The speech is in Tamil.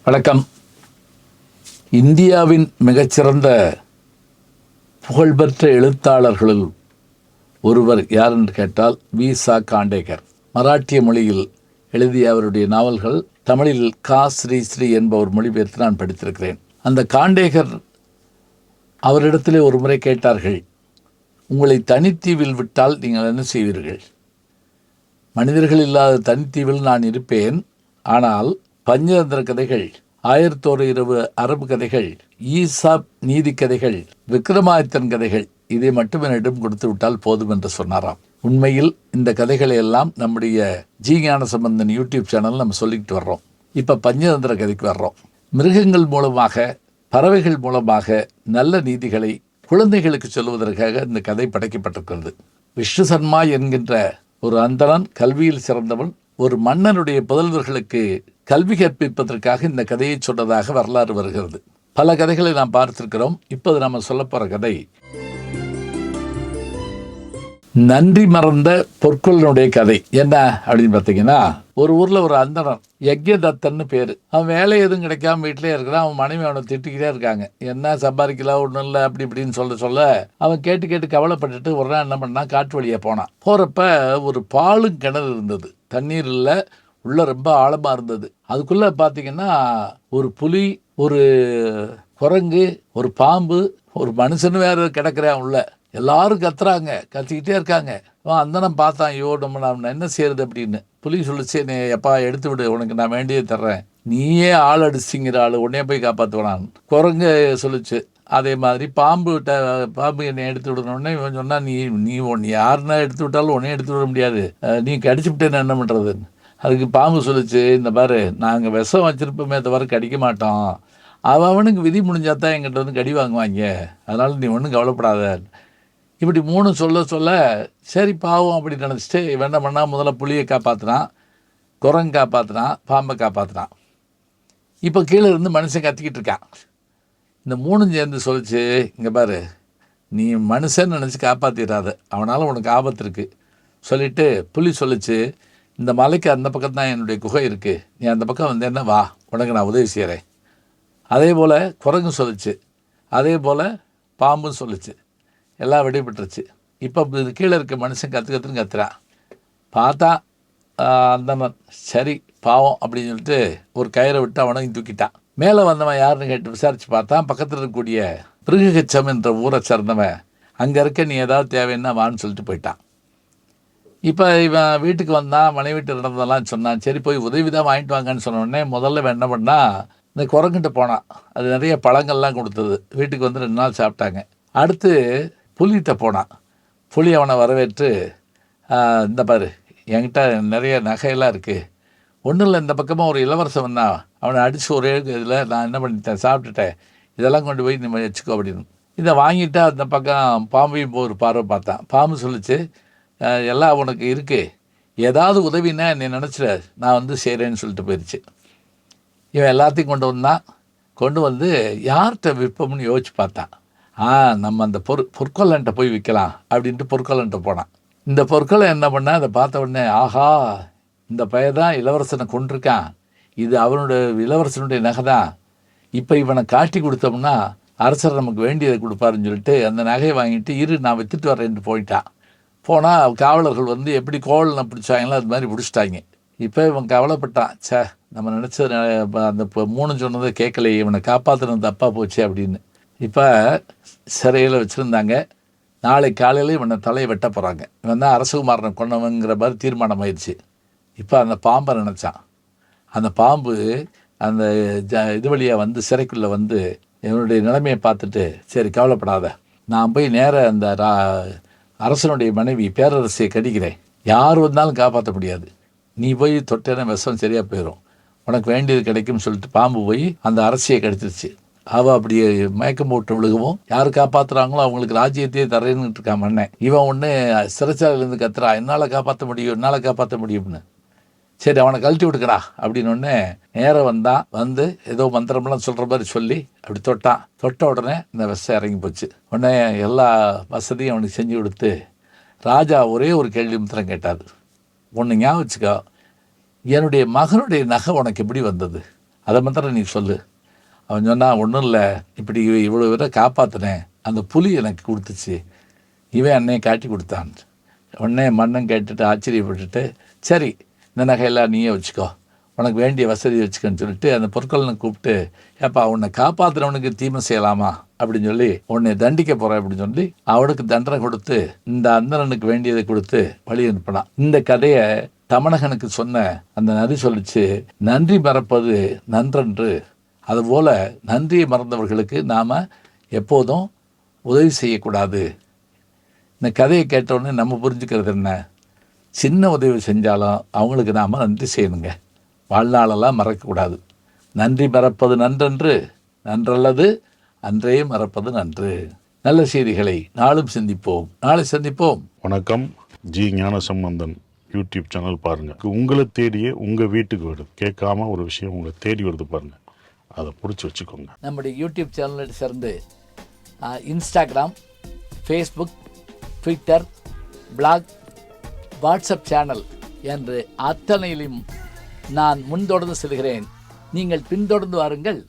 வணக்கம். இந்தியாவின் மிகச்சிறந்த புகழ்பெற்ற எழுத்தாளர்களுள் ஒருவர் யார் என்று கேட்டால் வி.ச. காண்டேகர். மராட்டிய மொழியில் எழுதிய அவருடைய நாவல்கள் தமிழில் கா. ஸ்ரீ ஸ்ரீ என்பவர் மொழிபெயர்த்து நான் படித்திருக்கிறேன். அந்த காண்டேகர் அவரிடத்திலே ஒரு முறை கேட்டார்கள், உங்களை தனித்தீவில் விட்டால் நீங்கள் என்ன செய்வீர்கள்? மனிதர்கள் இல்லாத தனித்தீவில் நான் இருப்பேன், ஆனால் பஞ்சதந்திர கதைகள், 1001 இரவு அரபு கதைகள், ஈசாப் நீதி கதைகள், விக்ரமாதித்தன் கதைகள், இதை மட்டும் என்னிடம் கொடுத்து விட்டால் போதும் என்று சொன்னாராம். உண்மையில் இந்த கதைகளை எல்லாம் நம்முடைய ஜி. ஞானசம்பந்தன் யூடியூப் சேனல் நம்ம சொல்லிக்கிட்டு வர்றோம். இப்போ பஞ்சதந்திர கதைக்கு வர்றோம். மிருகங்கள் மூலமாக, பறவைகள் மூலமாக நல்ல நீதிகளை குழந்தைகளுக்கு சொல்வதற்காக இந்த கதை படைக்கப்பட்டிருக்கிறது. விஷ்ணு சர்மா என்கின்ற ஒரு அந்தணன், கல்வியில் சிறந்தவன், ஒரு மன்னனுடைய புதல்வர்களுக்கு கல்வி கற்பிப்பதற்காக இந்த கதையை சொன்னதாக வரலாறு வருகிறது. பல கதைகளை நாம் பார்த்திருக்கிறோம். இப்போது நம்ம சொல்ல போகிற கதை நன்றி மறந்த பொற்கொள்ளனுடைய கதை. என்ன அப்படின்னு பார்த்தீங்கன்னா, ஒரு ஊரில் ஒரு அந்தணன், யக்ஞதத்தன்னு பேர். அவன் வேலை எதுவும் கிடைக்காம வீட்டிலே இருக்கிறான். அவன் மனைவி அவனை திட்டிக்கிட்டே இருக்காங்க, என்ன சம்பாதிக்கலாம், ஒன்றும் இல்லை அப்படி இப்படின்னு சொல்ல அவன் கேட்டு கவலைப்பட்டுட்டு ஒரு நாள் என்ன பண்ணான், காட்டு வழியாக போனான். போகிறப்ப ஒரு பாலும் கிணறு இருந்தது. தண்ணீர் இல்லை, உள்ள ரொம்ப ஆழமாக இருந்தது. அதுக்குள்ளே பார்த்தீங்கன்னா ஒரு புலி, ஒரு குரங்கு, ஒரு பாம்பு, ஒரு மனுஷன் வேறு கிடக்கிறேன் உள்ள. எல்லாரும் கத்துறாங்க, கத்திக்கிட்டே இருக்காங்க. அவன் அந்தனம் பார்த்தான், ஐயோ நம்ம என்ன செய்யறது அப்படின்னு. புலி சொல்லிச்சு, நீ எப்பா எடுத்து விடு, உனக்கு நான் வேண்டியது தர்றேன், நீயே ஆள் அடிச்சிங்கிற ஆள், உன்னையே போய் காப்பாற்றுவான். குரங்கு சொல்லிச்சு அதே மாதிரி. பாம்பு என்னை எடுத்து விடணுன்னே இவன் சொன்னா, நீ யாருன்னா எடுத்து விட்டாலும் உன்னையே எடுத்து விட முடியாது, நீ கடிச்சு விட்டேன்னு என்ன பண்ணுறதுன்னு. அதுக்கு பாம்பு சொல்லிச்சு, இந்த பாரு, நாங்கள் விஷம் வச்சிருப்போமே தவிர கடிக்க மாட்டோம், அவனுக்கு விதி முடிஞ்சாதான் எங்கிட்ட வந்து கடி வாங்குவாங்க, அதனால நீ ஒன்றும் கவலைப்படாத. இப்படி 3 சொல்ல சரி பாவம் அப்படி நினச்சிட்டு இவன் என்ன பண்ணால், முதல்ல புளியை காப்பாற்றினான், குரங்கு காப்பாற்றினான், பாம்பை காப்பாற்றினான். இப்போ கீழே இருந்து மனுஷன் கத்திக்கிட்டு இருக்கான். இந்த 3 சேர்ந்து சொல்லிச்சு, இங்கே பாரு, நீ மனுஷன் நினச்சி காப்பாற்றிடாத, அவனால் உனக்கு ஆபத்து இருக்குது சொல்லிவிட்டு புலி சொல்லிச்சு, இந்த மலைக்கு அந்த பக்கம் தான் என்னுடைய குகை இருக்குது, நீ அந்த பக்கம் வந்தேன்னா வா, உனக்கு நான் உதவி செய்கிறேன். அதே போல் குரங்கு சொல்லிச்சு, அதே போல் பாம்பும் சொல்லிச்சு. எல்லாம் விடைபெற்றுச்சு. இப்போ கீழே இருக்க மனுஷன் கற்றுன்னு கத்துறான். பார்த்தா அந்த சரி பாவம் அப்படின்னு சொல்லிட்டு ஒரு கயிறை விட்டு அவனையும் தூக்கிட்டான். மேலே வந்தவன் யாருன்னு கேட்டு விசாரித்து பார்த்தான். பக்கத்தில் இருக்கக்கூடிய பிருகச்சம் என்ற ஊரை சேர்ந்தவன், அங்கே இருக்க நீ ஏதாவது தேவைன்னா வான்னு சொல்லிட்டு போயிட்டான். இப்போ இவன் வீட்டுக்கு வந்தான், மனைவிட்டு நடந்ததெல்லாம் சொன்னான். சரி போய் உதவி தான் வாங்கிட்டு வாங்கன்னு சொன்னோடனே முதல்ல என்ன பண்ணா, இந்த குரங்கிட்ட போனான். அது நிறைய பழங்கள்லாம் கொடுத்தது. வீட்டுக்கு வந்து 2 நாள் சாப்பிட்டாங்க. அடுத்து புலிகிட்ட போனான். புலி அவனை வரவேற்று, இந்த பாரு, என்கிட்ட நிறைய நகையெல்லாம் இருக்குது, ஒன்றும் இல்லை, இந்த பக்கமாக ஒரு இளவரசன் வந்தான், அவனை அடித்து ஒரே இதில் நான் என்ன பண்ணிட்டேன், சாப்பிட்டுட்டேன், இதெல்லாம் கொண்டு போய் நம்ம வச்சுக்கோ அப்படின்னு. இதை வாங்கிட்டு அந்த பக்கம் பாம்பையும் ஒரு பார்வை பார்த்தான். பாம்பு சொல்லிச்சு, எல்லாம் உனக்கு இருக்குது, ஏதாவது உதவினா என்னை நினச்சிட, நான் வந்து செய்கிறேன்னு சொல்லிட்டு போயிடுச்சு. இவன் எல்லாத்தையும் கொண்டு வந்து யார்கிட்ட விற்போம்னு யோசிச்சு பார்த்தான். நம்ம அந்த பொற்கொள்ளன்ட்ட போய் விற்கலாம் அப்படின்ட்டு பொற்கொள்ளன்ட்ட போனான். இந்த பொற்கொள்ளை என்ன பண்ணால், அதை பார்த்த உடனே, ஆஹா, இந்த பையன் தான் இளவரசனை கொண்டிருக்கான், இது அவனுடைய இளவரசனுடைய நகை தான், இப்போ இவனை காட்டி கொடுத்தோம்னா அரசர் நமக்கு வேண்டியதை கொடுப்பாருன்னு சொல்லிட்டு அந்த நகையை வாங்கிட்டு, இரு நான் விற்றுட்டு வரேன்ட்டு போயிட்டான். போனால் காவலர்கள் வந்து எப்படி கோவலனை பிடிச்சாங்களோ அது மாதிரி பிடிச்சிட்டாங்க. இப்போ இவன் கவலைப்பட்டான், நம்ம நினச்சது அந்த 3 சொன்னதை கேட்கலையே, இவனை காப்பாற்றுனது தப்பாக போச்சு அப்படின்னு. இப்போ சிறையில் வச்சுருந்தாங்க. நாளை காலையில் இவனை தலையை வெட்ட போகிறாங்க. இவன் தான் அரசகுமாரனை கொண்டவங்கிற மாதிரி தீர்மானம் ஆயிடுச்சு. இப்போ அந்த பாம்பை நினச்சான். அந்த பாம்பு அந்த இது வழியாக வந்து சிறைக்குள்ளே வந்து இவனுடைய நிலைமையை பார்த்துட்டு, சரி கவலைப்படாத, நான் போய் நேராக அந்த அரசனுடைய மனைவி பேரரசியை கடிக்கிறேன், யார் வந்தாலும் காப்பாற்ற முடியாது, நீ போய் தொட்டேன்னா விஷம் சரியாக போயிடும், உனக்கு வேண்டியது கிடைக்கும்னு சொல்லிட்டு பாம்பு போய் அந்த அரசியை கடிச்சிருச்சு. அவள் அப்படியே மயக்கம் போட்டு விழுகவும், யார் காப்பாற்றுறாங்களோ அவங்களுக்கு ராஜ்யத்தையே தரேன்னு இருக்கான் மன்னன். இவன் ஒன்று சிறைச்சாலையிலேருந்து கத்துறா, என்னால் காப்பாற்ற முடியும்னு. சரி அவனை கழட்டி விட்டுக்கடா அப்படின்னு ஒன்று நேரம் வந்து ஏதோ மந்திரம்லாம் சொல்கிற மாதிரி சொல்லி அப்படி தொட்ட உடனே இந்த விஷம் இறங்கி போச்சு. உடனே எல்லா வசதியும் அவனுக்கு செஞ்சு கொடுத்து ராஜா ஒரே ஒரு கேள்வி மாத்திரம் கேட்டார், ஒன்று ஞாபகம் வச்சுக்கோ, என்னுடைய மகனுடைய நகை உனக்கு எப்படி வந்தது அதை மாத்திரம் நீ சொல்லு. அவன் சொன்னான், ஒன்றும் இல்லை, இப்படி இவ்வளோ பேரை காப்பாற்றினேன், அந்த புலி எனக்கு கொடுத்துச்சு, இவன் அன்னையை காட்டி கொடுத்தான். உடனே மன்னன் கேட்டுட்டு ஆச்சரியப்பட்டுட்டு, சரி இந்த நகையெல்லாம் நீயே வச்சுக்கோ, உனக்கு வேண்டிய வசதி வச்சுக்கன்னு சொல்லிட்டு அந்த பொற்கொள்ளனை கூப்பிட்டு, ஏப்பா உன்னை காப்பாற்றுறவனுக்கு தீமை செய்யலாமா அப்படின்னு சொல்லி உன்னை தண்டிக்க போகிறேன் அப்படின்னு சொல்லி அவனுக்கு தண்டனை கொடுத்து இந்த அந்தணனுக்கு வேண்டியதை கொடுத்து வழி அனுப்பினான். இந்த கதையை தமணகனுக்கு சொன்ன அந்த நரி சொல்லிச்சு, நன்றி மறப்பது நன்றன்று, அதுபோல் நன்றியை மறந்தவர்களுக்கு நாம் எப்போதும் உதவி செய்யக்கூடாது. இந்த கதையை கேட்டவுடனே நம்ம புரிஞ்சுக்கிறது என்ன, சின்ன உதவி செஞ்சாலும் அவங்களுக்கு நாம் நன்றி செய்யணுங்க, வாழ்நாளெல்லாம் மறக்கக்கூடாது. நன்றி மறப்பது நன்றன்று, நன்றல்லது அன்றே மறப்பது நன்று. நல்ல செய்திகளை நாளும் சிந்திப்போம், நாளை சந்திப்போம். வணக்கம். ஜி ஞானசம்பந்தன் யூடியூப் சேனல் பாருங்கள். உங்களை தேடியே உங்கள் வீட்டுக்கு வருது. கேட்காம ஒரு விஷயம் உங்களை தேடி வருது பாருங்கள், அதை பிடிச்சி வச்சுக்கோங்க. நம்முடைய யூடியூப் சேனலை சேர்ந்து Instagram, Facebook, Twitter, blog, WhatsApp channel என்று அத்தனையிலும் நான் முன்தொடர்ந்து செல்கிறேன். நீங்கள் பின்தொடர்ந்து வாருங்கள்.